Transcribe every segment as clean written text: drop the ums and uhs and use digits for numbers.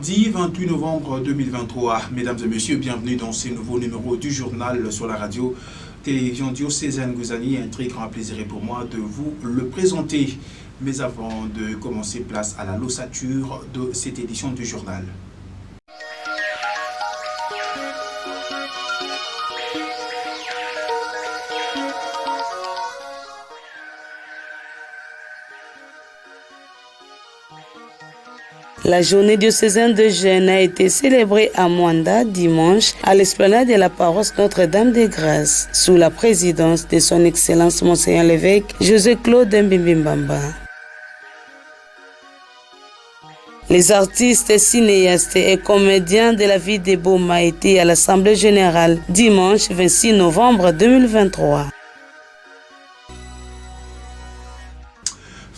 Mardi 28 novembre 2023. Mesdames et messieurs, bienvenue dans ce nouveau numéro du journal sur la radio télévision diocésaine Gouzani. Un très grand plaisir pour moi de vous le présenter. Mais avant de commencer, place à la l'ossature de cette édition du journal. La journée diocésaine de jeûne a été célébrée à Mwanda dimanche à l'esplanade de la paroisse Notre-Dame des Grâces sous la présidence de son Excellence Monseigneur l'évêque José-Claude Mbimbimba. Les artistes, cinéastes et comédiens de la ville de Boma étaient à l'Assemblée générale dimanche 26 novembre 2023.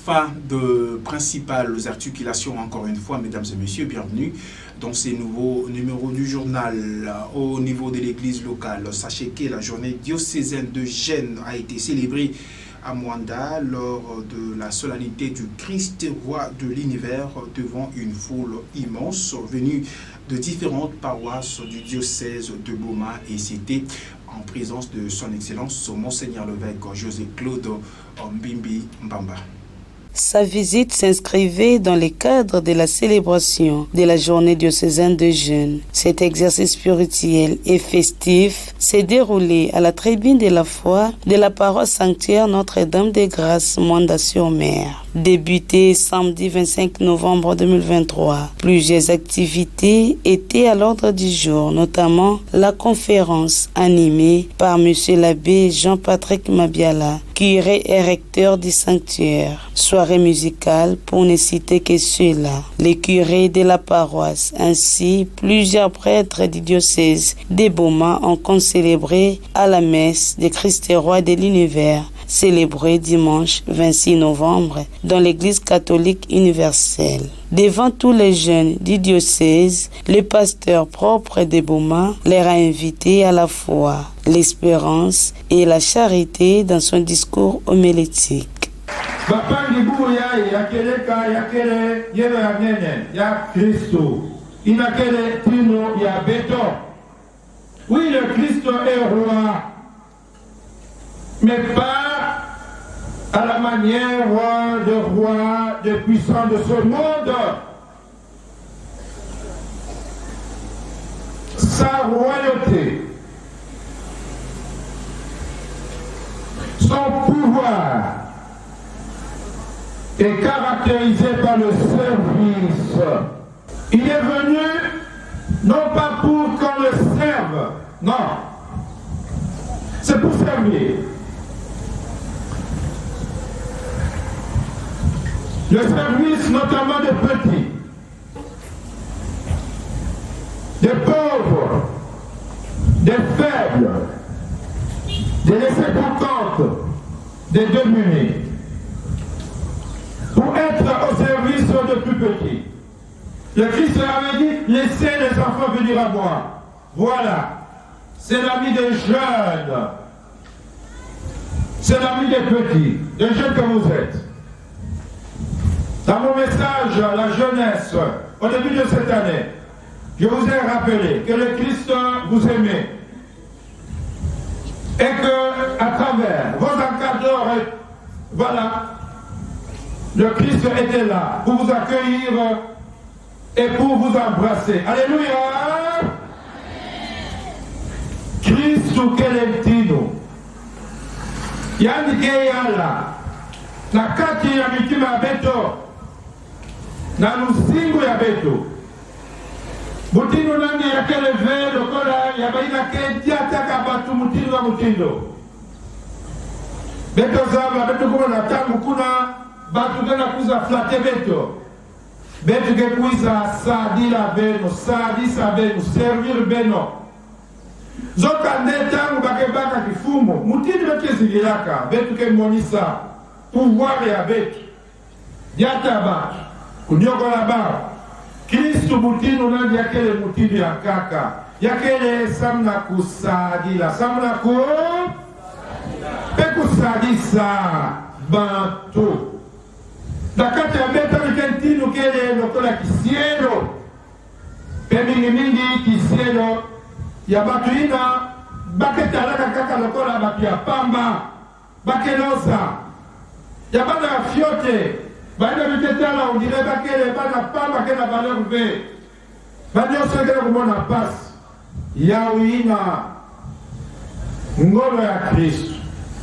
Fin de principales articulations, encore une fois, mesdames et messieurs, bienvenue dans ces nouveaux numéros du journal. Au niveau de l'église locale, sachez que la journée diocésaine de jeûne a été célébrée à Mwanda lors de la solennité du Christ roi de l'univers devant une foule immense venue de différentes paroisses du diocèse de Boma, et c'était en présence de son Excellence Monseigneur l'évêque José-Claude Mbimbimba. Sa visite s'inscrivait dans le cadre de la célébration de la journée diocésaine de jeûne. Cet exercice spirituel et festif s'est déroulé à la tribune de la foi de la paroisse sanctuaire Notre-Dame des Grâces, Mwanda-sur-Mer. Débuté samedi 25 novembre 2023, plusieurs activités étaient à l'ordre du jour, notamment la conférence animée par M. l'abbé Jean-Patrick Mabiala, curé et recteur du sanctuaire. Soirée musicale pour ne citer que ceux-là. Les curés de la paroisse ainsi plusieurs prêtres du diocèse de Boma ont concélébré à la messe de Christ roi de l'univers, célébrée dimanche 26 novembre dans l'église catholique universelle. Devant tous les jeunes du diocèse, le pasteur propre de Boma les a invités à la foi, l'espérance et la charité dans son discours homilétique. Oui, le Christ est roi, mais pas à la manière de roi, de puissant de ce monde. Sa royauté, son pouvoir est caractérisé par le service. Il est venu non pas pour qu'on le serve, non, c'est pour servir. Le service notamment des petits, des pauvres, des faibles, des laissés pour compte, des démunis, pour être au service des plus petits. Le Christ avait dit, laissez les enfants venir à moi. Voilà, c'est l'ami des jeunes, c'est l'ami des petits, des jeunes que vous êtes. Dans mon message à la jeunesse, au début de cette année, je vous ai rappelé que le Christ vous aimait et que à travers vos encadreurs, voilà, le Christ était là pour vous accueillir et pour vous embrasser. Alléluia! Christ ou Kelentino. Yannick Yala. Nakati ya mitima beto. Na lusingu ya beto. Mutindo nangi ya keleve lokola ya baina kentia taka batu mutindo wa mutindo. Beto zaba beto kuma na tangu kuna batu gana kuza flate beto. Beto ke kuiza sadila beno, sadisa beno, servir beno. Zoka ndetangu bakebaka kifumo. Mutindo beke zigilaka. Beto ke monisa. Pouvoir ya beto. Yataba. Kunyokola ba. Kristu mutino nani yakele mutino ya kaka. Yakele samna kusadila. Samna ku pekusadisa bantu. Nakati ya beta mikentino kele lokola kisiero. pe mingi kiselo ya batu ina baketalaka kaka lokola batu ya pamba bakelosa ya bana ya fiote baina bitetala ondire bakele bana pamba kena valeur ve banyoso kena kumona pasi ya uina ngolo ya Kristo.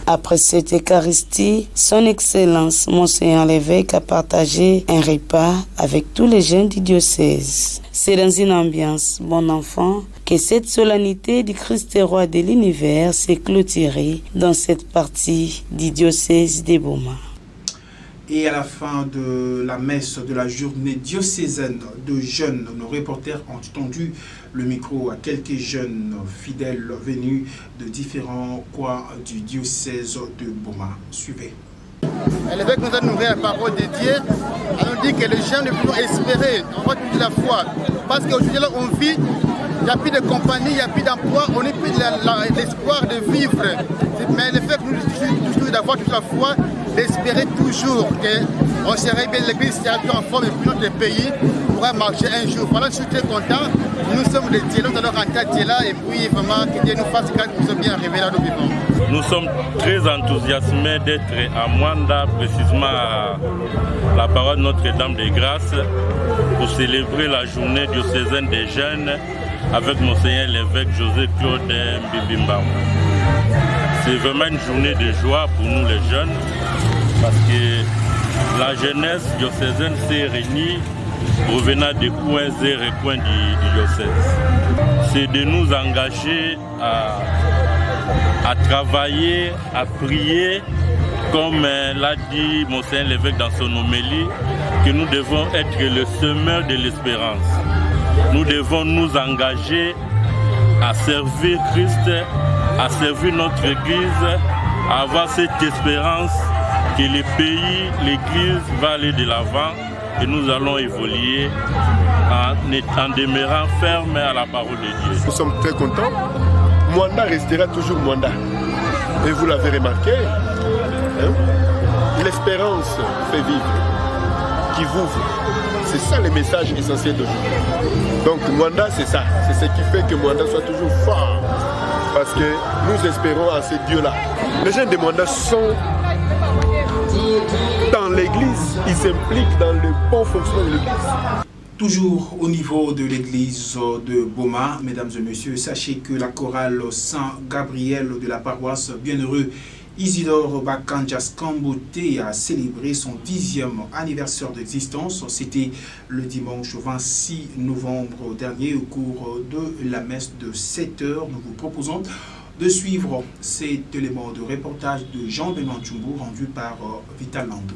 Après cette Eucharistie, Son Excellence Monseigneur l'évêque a partagé un repas avec tous les jeunes du diocèse. C'est dans une ambiance bon enfant que cette solennité du Christ roi de l'univers s'est clôturée dans cette partie du diocèse de Boma. Et à la fin de la messe de la journée diocésaine de jeunes, nos reporters ont tendu le micro à quelques jeunes fidèles venus de différents coins du diocèse de Boma. Suivez. L'évêque nous a nourri la parole de Dieu. On dit que les gens ne peuvent espérer, on va toute la foi. Parce qu'aujourd'hui, là, on vit, il n'y a plus de compagnie, il n'y a plus d'emploi, on n'est plus l'espoir de vivre. Mais l'évêque nous dit toujours d'avoir toute la foi, d'espérer toujours qu'on serait bien, l'Église sera plus en forme et puis notre pays pourra marcher un jour. Voilà, je suis très content. Nous sommes des Dieu, nous allons rentrer à Dieu là et puis vraiment que Dieu nous fasse grâce pour nous bien arriver là où nous vivons. Nous sommes très enthousiasmés d'être à Mwanda, précisément à la parole Notre-Dame des Grâces, pour célébrer la journée diocésaine des jeunes avec Monseigneur l'évêque José Claude Mbibimba. C'est vraiment une journée de joie pour nous les jeunes, parce que la jeunesse diocésaine s'est réunie provenant des coins et recoins du diocèse. C'est de nous engager à travailler, à prier, comme l'a dit Monseigneur l'évêque dans son homélie, que nous devons être le semeur de l'espérance. Nous devons nous engager à servir Christ, à servir notre Église, à avoir cette espérance que le pays, l'Église va aller de l'avant et nous allons évoluer en demeurant fermes à la parole de Dieu. Nous sommes très contents. Mwanda restera toujours Mwanda. Et vous l'avez remarqué, hein? L'espérance fait vivre, qui vous. C'est ça le message essentiel d'aujourd'hui. Donc Mwanda, c'est ça. C'est ce qui fait que Mwanda soit toujours fort. Parce que nous espérons à ce Dieu-là. Les jeunes de Mwanda sont dans l'église, ils s'impliquent dans le bon fonctionnement de l'église. Toujours au niveau de l'église de Boma, mesdames et messieurs, sachez que la chorale Saint-Gabriel de la paroisse Bienheureux Isidore Bakanjas Kambote a célébré son 10e anniversaire d'existence. C'était le dimanche 26 novembre dernier au cours de la messe de 7 heures. Nous vous proposons de suivre cet élément de reportage de Jean-Benoît Tchumbo rendu par Vital Lando.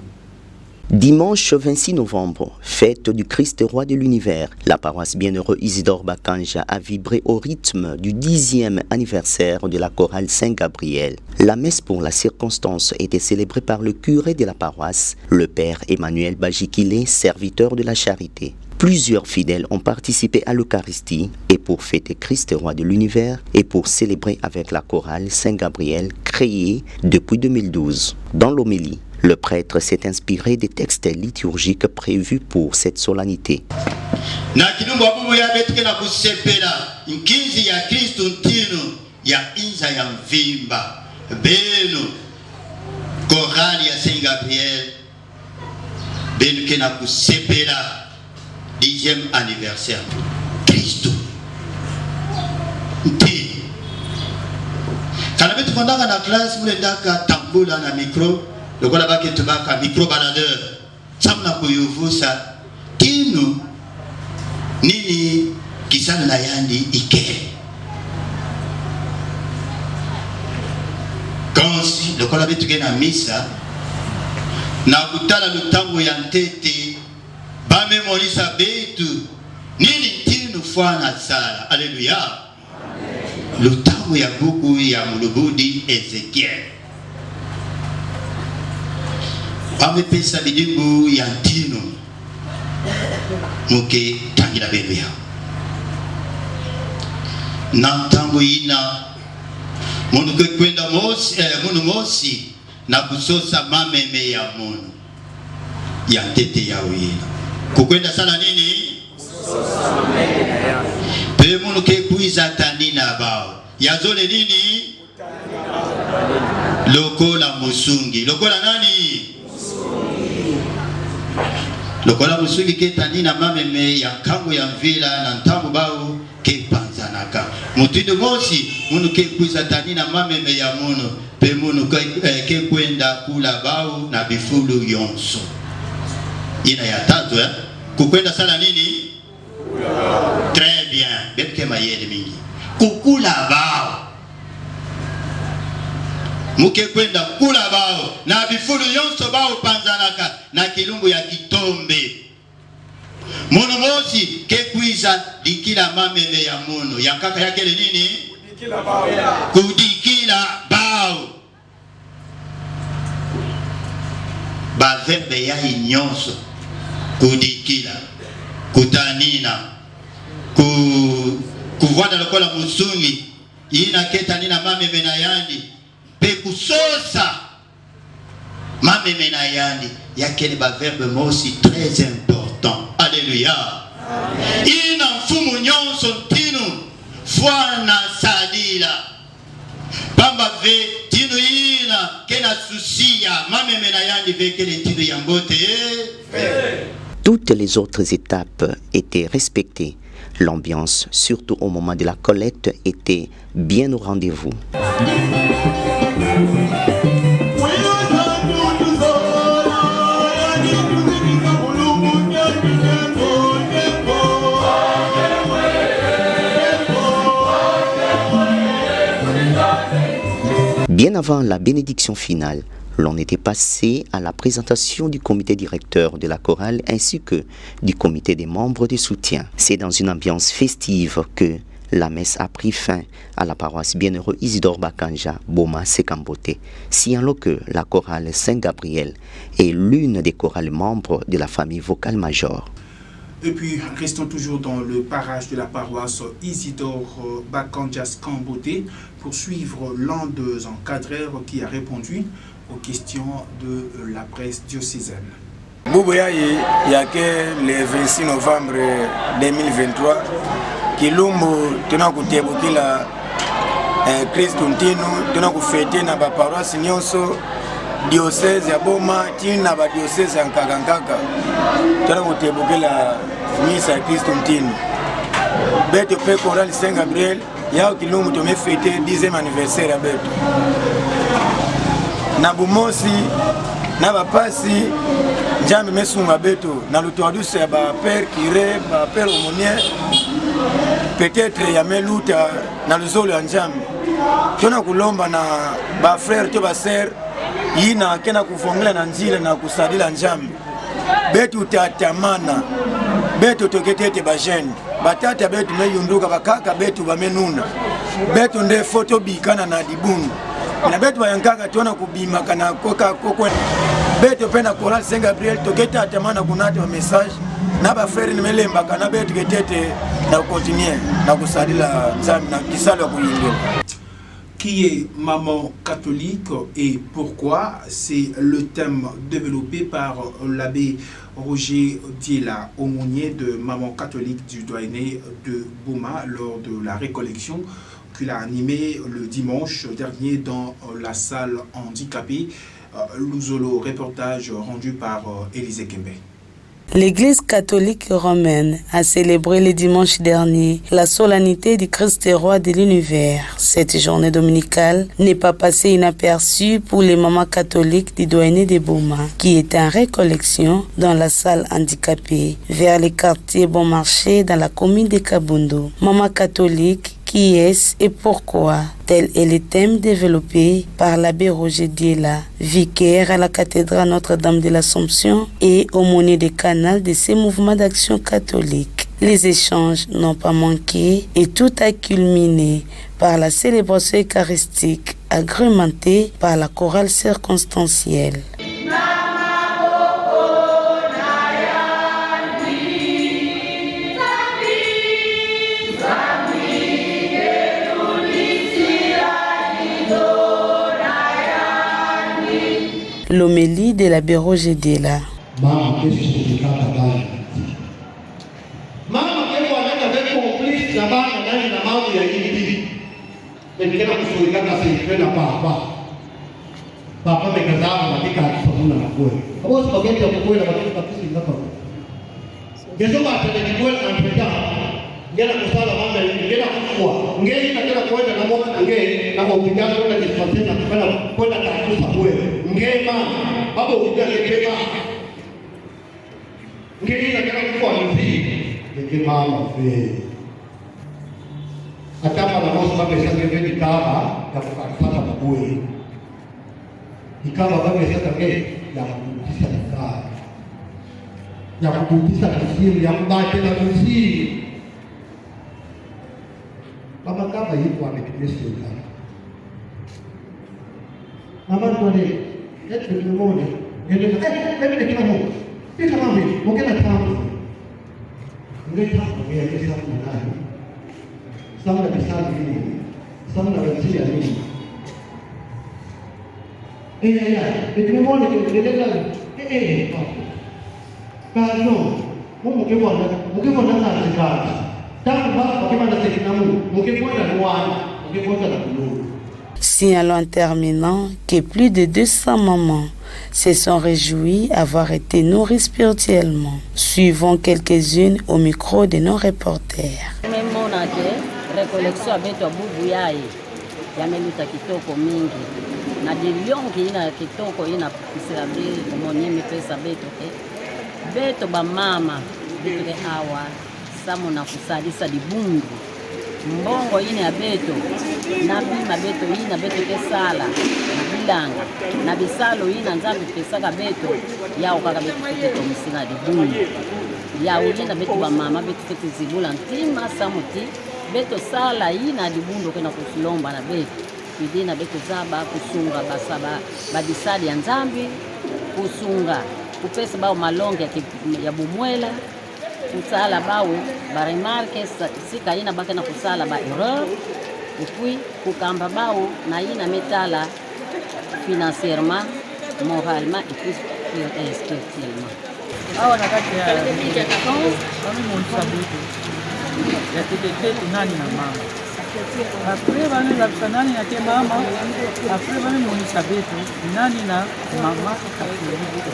Dimanche 26 novembre, fête du Christ roi de l'univers, la paroisse Bienheureux Isidore Bakanja a vibré au rythme du 10e anniversaire de la chorale Saint-Gabriel. La messe pour la circonstance était célébrée par le curé de la paroisse, le père Emmanuel Bajikile, serviteur de la charité. Plusieurs fidèles ont participé à l'Eucharistie et pour fêter Christ roi de l'univers et pour célébrer avec la chorale Saint-Gabriel créée depuis 2012. Dans l'homélie, le prêtre s'est inspiré des textes liturgiques prévus pour cette solennité. Dixième anniversaire. Christ. Quand on est dans la classe, vous êtes dans la micro. Le gars là-bas qui est un micro baladeur, ça m'a koyovu ça. Tino nini kisana na yandi ike. Quand si le gars là-bas tu gagnes à missa, na kutala le tango yantete, ba memorisa betu nini tino fwana sala. Alléluia. Le tango ya buku ya mulubudi Ezekiel. Amepesa bidimbu ya ntino muke tangira bebe ya na ntango ina munu kwenda mosi munu mosi na kusosa mameme ya munu ya tete ya wina kukwenda sana nini Pemunu ke kuiza tanina bao. Yazole nini? Lokola musungi. Lokola nani? Lokola musungi ke tanina mameme ya kango ya mvila na ntambu bao ke panzanaka. Mutindo mosi munu ke kuiza tanina mameme ya munu. Pemunu ke kwenda kula bao na bifulu yonso. Ina ya tatu kukwenda sala nini? Très bien. Bebke mayele mingi. Kukula bao. Muke kwenda kula bao na bifulu yonso bao panzanaka na kilungu ya kitombe. Munu mosi ke kuiza dikila mamele ya munu. Ya kaka yake nini? Kudikila bao. Kudikila bao. Ba verbe ya nyonso. Kudikila. Kutanina. Kuvwada lokola musungi. Ina ketanina mame menayandi. Pe kusosa. Mame menayandi. Yakele ba verbe mosi très important. Alléluia. Ina mfumu nyonso tinu. Fwana sadila. Pamba ve tinu ina. Kena susia. Mame menayandi vekele tinu yambote. Toutes les autres étapes étaient respectées. L'ambiance, surtout au moment de la collecte, était bien au rendez-vous. Bien avant la bénédiction finale, l'on était passé à la présentation du comité directeur de la chorale ainsi que du comité des membres de soutien. C'est dans une ambiance festive que la messe a pris fin à la paroisse Bienheureux Isidore Bakanja, Boma Sekambote, signalant que la chorale Saint-Gabriel est l'une des chorales membres de la famille vocale majeure. Et puis, restons toujours dans le parage de la paroisse Isidore Bakanja Sekambote pour suivre l'un des encadreurs qui a répondu aux questions de la presse diocésaine. Boubouyaye, il y a que le 26 novembre 2023, Kilumbu, tena kutebukila Kristo ntino, tena kufete na ba paroisse nyonso diocèse ya Boma, tina ba diocèse ya Nkakankaka, tena kutebukila misa ya Kristo ntino. Beto pe chorale Saint-Gabriel, ya Kilumbu tome fete 10e anniversaire ya beto. Na bumosi na bapasi njambe mesunga beto na lutoaduse ya ba père curé ba père aumônier peut-être ya meluta na luzolo ya njambe tona kulomba na ba frère to ba sœur yina kena kufongela na njile na kusadila njambe beto tatamana beto toketete ba jeune batata beto meyunduka bakaka beto ba menuna beto nde photo bikana na dibungu na beto bayankaka tona kubima kana koka kokwe beto pena chorale Saint-Gabriel toketa atamana kunate message na ba frère ni melemba kana beto ketete na continuer na kusadila nzambe na kisalo kuyingira. Qui est maman catholique et pourquoi? C'est le thème développé par l'abbé Roger Diela, aumônier de maman catholique du doyenné de Boma lors de la récollection qu'il a animée le dimanche dernier dans la salle handicapée. Luzolo, reportage rendu par Élisée Kembe. L'Église catholique romaine a célébré le dimanche dernier la solennité du Christ roi de l'univers. Cette journée dominicale n'est pas passée inaperçue pour les mamans catholiques du doyenné de Boma, qui étaient en récollection dans la salle handicapée vers les quartiers Bon Marché dans la commune de Kabondo. Maman catholique, qui est-ce et pourquoi? Tel est le thème développé par l'abbé Roger Diela, vicaire à la cathédrale Notre-Dame de l'Assomption et aumônier des canals de ces mouvements d'action catholique. Les échanges n'ont pas manqué et tout a culminé par la célébration eucharistique agrémentée par la chorale circonstancielle. L'homélie de l'abbé Roger Diela. Mama, kila kusulikana sisi na papa. Papa mekazama katika sabuna na kweli. Hapo spaghetti ya kweli na katika kisi ngapa. Yesu atende kweli na mpenda. Ngela kusala mama ngela kufua. Ngeli na kila kwenda na moka na ngeli na kupigana kwenda dispenser na kwenda takufa kweli. Ngema hapo ukijana ngema. Ngeli na kila kufua hivi. Ngema mafe. Atama na mosi baba sasa hivi kama ya kupata mabui. Ikawa baba sasa hivi ya kutisha sana. Ya kutisha kisiri ya kubaki na kisiri. Baba kama yuko ametikisa sana. Mama tuone eti tumeone ndio kila mmoja. Pika mami, ongea tamu. Ongea tamu ya kisa nani? Sama na bisali nini? Sama na waziri ya nini? Tumeona kiendelea. Kazo, mukibona kazi kazi. Tangu baba kama sekina Mungu, mukibona ruani, mukibona na kululu. Signalons en terminant que plus de 200 mamans se sont réjouies d'avoir été nourries spirituellement. Suivons quelques-unes au micro de nos reporters. Recollection abeto abubu yaye yameluta kitoko mingi na diliongi ina kitoko ina kisirabi monyemi pesa beto beto ba mama beto hawa samu na kusalisa dibungu mbongo ine ya beto na bima beto ina beto ke sala na bilanga na bisalo ina nzambi pesaka beto yao kaka beto msina dibungu ya ulina beto ba mama beto fete zibula ntima samuti beto sala ina dibundo kena kusilomba na beto idina beto zaba kusunga basaba badisadi ya nzambi kusunga kupesa bao malonge ya bumwela kusala bao baremarke sika ina baka na kusala ba erreur ukui kukamba bao na ina metala financièrement moralement et puis spirituellement awa na kati ya kami monsabito ya tetetetu nani na mama apre bami labisa nani na te mama apre bami monisa betu nani na mama katolike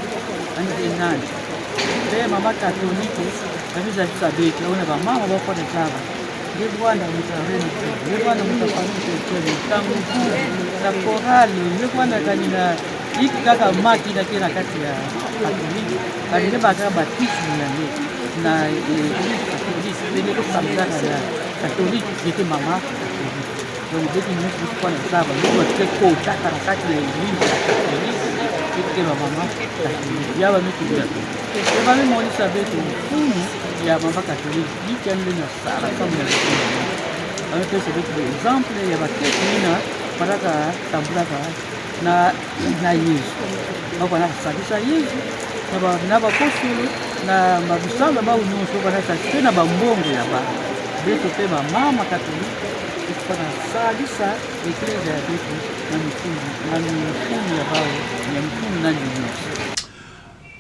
anje nani pe mama katolike bami labisa betu auna ba mama bako na taba nge bwana mutareni nge bwana mutafanisha kweli tangu na korali nge bwana kanina iki kaka maki na kila kati ya katolike alile baka batismu ya ne na ele kusamzana ya katoliki yake mama donc beti nous kwa na saba ndio teko taka kati ya elimu ya katoliki yake mama katoliki yawa mitulia kwa mimi mmoja betu mfumo ya mama katoliki yake na sala kama ya avec ce exemple ya bakina baraka tambulaka na Yesu bako na sadisa Yesu na bakosulu na mabusanga ba unyosho bana tena bambongo ya ba beto pe ba mama katolika ikona sadisa eklezia ya beto na mfumo ya bao ya mfumo na nyinyi.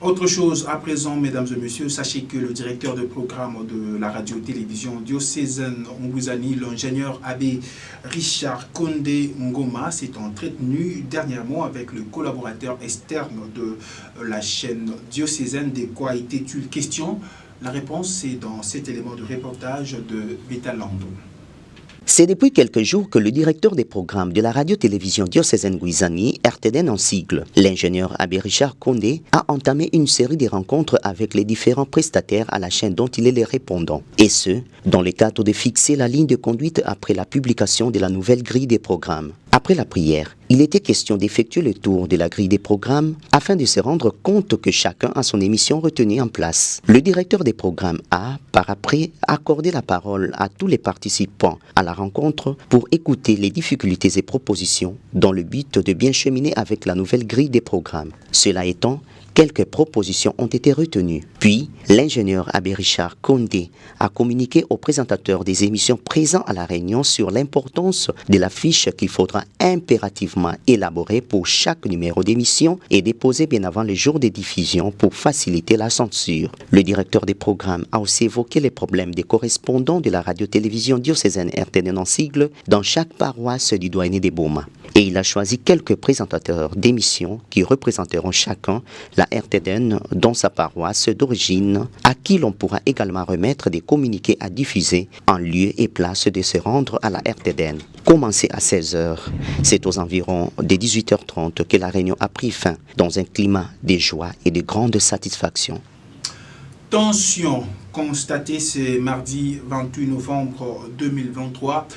Autre chose à présent, mesdames et messieurs, sachez que le directeur de programme de la radio-télévision diocésaine Mbuzani, l'ingénieur abbé Richard Kondé Ngoma, s'est entretenu dernièrement avec le collaborateur externe de la chaîne diocésaine. De quoi était-il question? La réponse, c'est dans cet élément de reportage de Betalando. C'est depuis quelques jours que le directeur des programmes de la radio-télévision diocésaine Guizani, RTDN en sigle, l'ingénieur abbé Richard Kondé, a entamé une série de rencontres avec les différents prestataires à la chaîne dont il est le répondant. Et ce, dans le cadre de fixer la ligne de conduite après la publication de la nouvelle grille des programmes. Après la prière, il était question d'effectuer le tour de la grille des programmes afin de se rendre compte que chacun a son émission retenue en place. Le directeur des programmes a, par après, accordé la parole à tous les participants à la rencontre pour écouter les difficultés et propositions dans le but de bien cheminer avec la nouvelle grille des programmes. Cela étant, Quelques propositions ont été retenues. Puis, l'ingénieur Abbé Richard Condé a communiqué aux présentateurs des émissions présents à la réunion sur l'importance de la fiche qu'il faudra impérativement élaborer pour chaque numéro d'émission et déposer bien avant le jour de diffusion pour faciliter la censure. Le directeur des programmes a aussi évoqué les problèmes des correspondants de la radio-télévision diocésaine RTDN en sigle dans chaque paroisse du doyenné des Boma. Et il a choisi quelques présentateurs d'émissions qui représenteront chacun la RTDN dans sa paroisse d'origine, à qui l'on pourra également remettre des communiqués à diffuser en lieu et place de se rendre à la RTDN. Commencé à 16h, c'est aux environs de 18h30 que la réunion a pris fin dans un climat de joie et de grande satisfaction. Tension constatée ce mardi 28 novembre 2023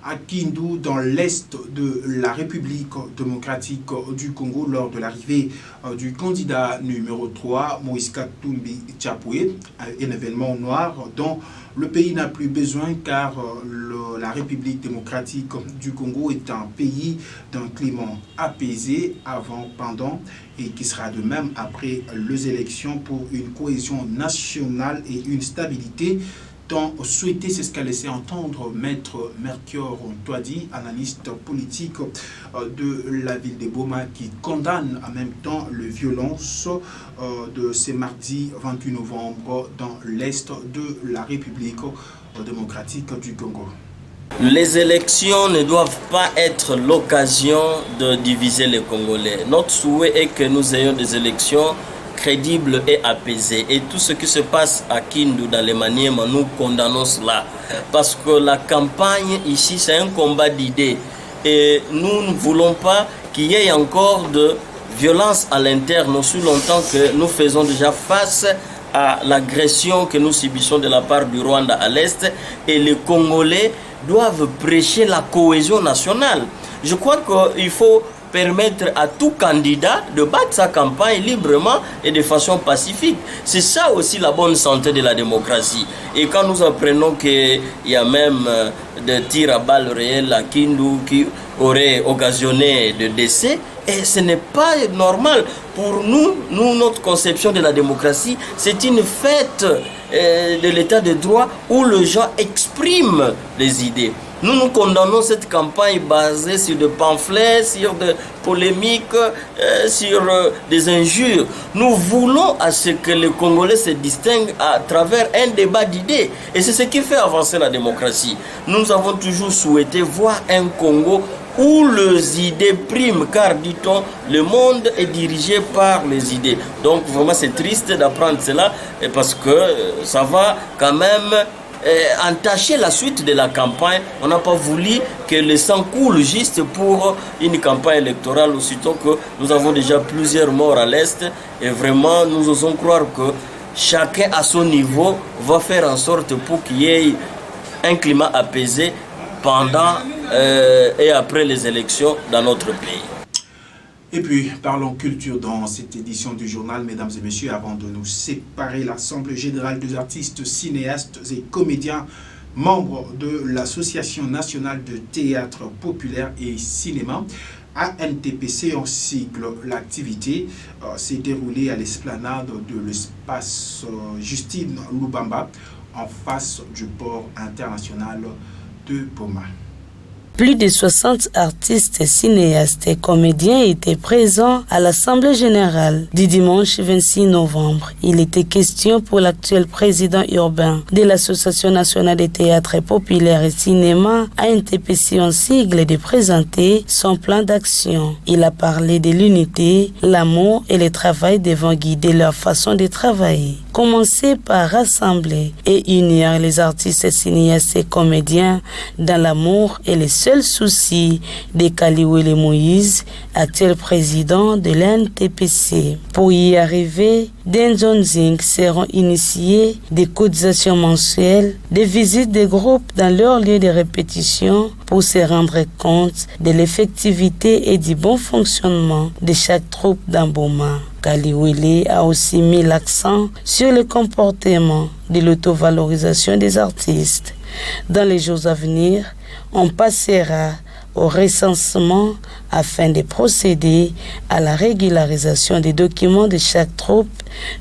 à Kindu, dans l'est de la République démocratique du Congo, lors de l'arrivée du candidat numéro 3, Moïse Katumbi Tchapoué, un événement noir dont le pays n'a plus besoin car la République démocratique du Congo est un pays d'un climat apaisé avant, pendant et qui sera de même après les élections pour une cohésion nationale et une stabilité souhaité, c'est ce qu'a laissé entendre Maître Melchior Ntouadi, analyste politique de la ville de Boma, qui condamne en même temps les violences de ce mardi 28 novembre dans l'est de la République démocratique du Congo. Les élections ne doivent pas être l'occasion de diviser les Congolais. Notre souhait est que nous ayons des élections crédible et apaisé. Et tout ce qui se passe à Kindu dans les Maniema, nous condamnons cela. Parce que la campagne ici, c'est un combat d'idées. Et nous ne voulons pas qu'il y ait encore de violence à l'interne, aussi longtemps que nous faisons déjà face à l'agression que nous subissons de la part du Rwanda à l'Est. Et les Congolais doivent prêcher la cohésion nationale. Je crois qu'il faut permettre à tout candidat de battre sa campagne librement et de façon pacifique. C'est ça aussi la bonne santé de la démocratie. Et quand nous apprenons qu'il y a même des tirs à balles réelles à Kindu qui auraient occasionné de décès, et ce n'est pas normal. Pour nous, notre conception de la démocratie, c'est une fête de l'état de droit où les gens expriment les idées. Nous condamnons cette campagne basée sur des pamphlets, sur des polémiques, sur des injures. Nous voulons à ce que les Congolais se distinguent à travers un débat d'idées. Et c'est ce qui fait avancer la démocratie. Nous avons toujours souhaité voir un Congo où les idées priment, car, dit-on, le monde est dirigé par les idées. Donc vraiment c'est triste d'apprendre cela, parce que ça va quand même entacher la suite de la campagne. On n'a pas voulu que le sang coule juste pour une campagne électorale, aussitôt que nous avons déjà plusieurs morts à l'Est. Et vraiment, nous osons croire que chacun à son niveau va faire en sorte pour qu'il y ait un climat apaisé pendant et après les élections dans notre pays. Et puis, parlons culture dans cette édition du journal, mesdames et messieurs, avant de nous séparer, l'Assemblée générale des artistes, cinéastes et comédiens, membres de l'Association nationale de théâtre populaire et cinéma, ANTPC en sigle. L'activité s'est déroulée à l'esplanade de l'espace Justine Lubamba, en face du port international de Boma. Plus de 60 artistes, cinéastes et comédiens étaient présents à l'Assemblée générale du dimanche 26 novembre. Il était question pour l'actuel président urbain de l'Association nationale des théâtres populaires et cinéma, ANTPC en sigle, de présenter son plan d'action. Il a parlé de l'unité, l'amour et le travail devant guider leur façon de travailler. Commencer par rassembler et unir les artistes, cinéastes et comédiens dans l'amour et les seuls soucis de Kaliwele Moïse, actuel président de l'ANTPC. Pour y arriver, Denzon Zing seront initiés des cotisations mensuelles, des visites de groupes dans leur lieu de répétition pour se rendre compte de l'effectivité et du bon fonctionnement de chaque troupe dans Boma. Kaliwele a aussi mis l'accent sur le comportement de l'autovalorisation des artistes. Dans les jours à venir, on passera au recensement afin de procéder à la régularisation des documents de chaque troupe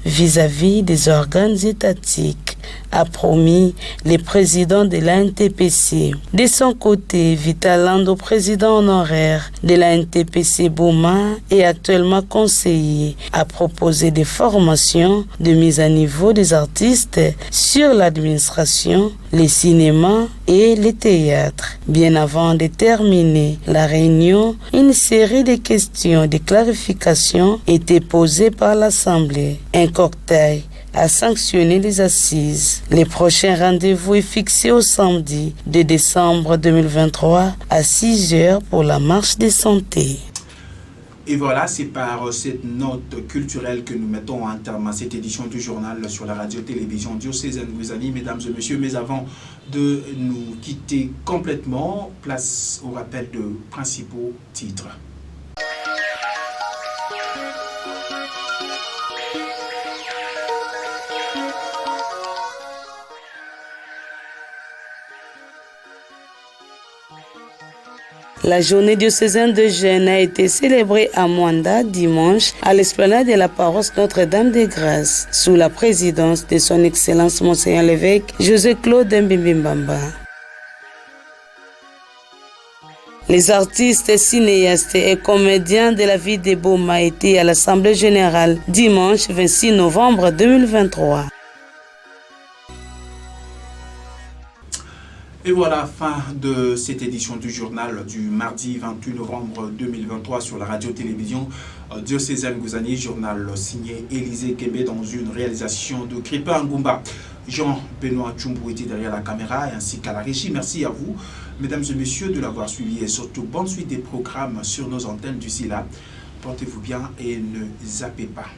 vis-à-vis des organes étatiques, a promis le président de la NTPC. De son côté, Vital Lando, président honoraire de la NTPC Boma et actuellement conseiller, a proposé des formations de mise à niveau des artistes sur l'administration, les cinémas et les théâtres. Bien avant de terminer la réunion, une série de questions et de clarifications étaient posées par l'Assemblée. Un cocktail a sanctionné les assises. Le prochain rendez-vous est fixé au samedi 2 décembre 2023 à 6 h pour la marche des santé. Et voilà, c'est par cette note culturelle que nous mettons en terme à cette édition du journal sur la radio-télévision diocésaine Guzani, mesdames et messieurs. Mais avant de nous quitter complètement, place au rappel de principaux titres. La journée diocésaine de jeûne a été célébrée à Mwanda dimanche à l'esplanade de la paroisse Notre-Dame des Grâces sous la présidence de son Excellence Monseigneur l'évêque José-Claude Mbimbimbamba. Les artistes, cinéastes et comédiens de la ville de Boma étaient à l'Assemblée générale dimanche 26 novembre 2023. Et voilà, fin de cette édition du journal du mardi 28 novembre 2023 sur la radio-télévision diocésaine Guzani, journal signé Élisée Kébé dans une réalisation de Kripa Ngumba. Jean-Benoît Tchoumbou était derrière la caméra ainsi qu'à la régie. Merci à vous, mesdames et messieurs, de l'avoir suivi et surtout bonne suite des programmes sur nos antennes. D'ici là, portez-vous bien et ne zappez pas.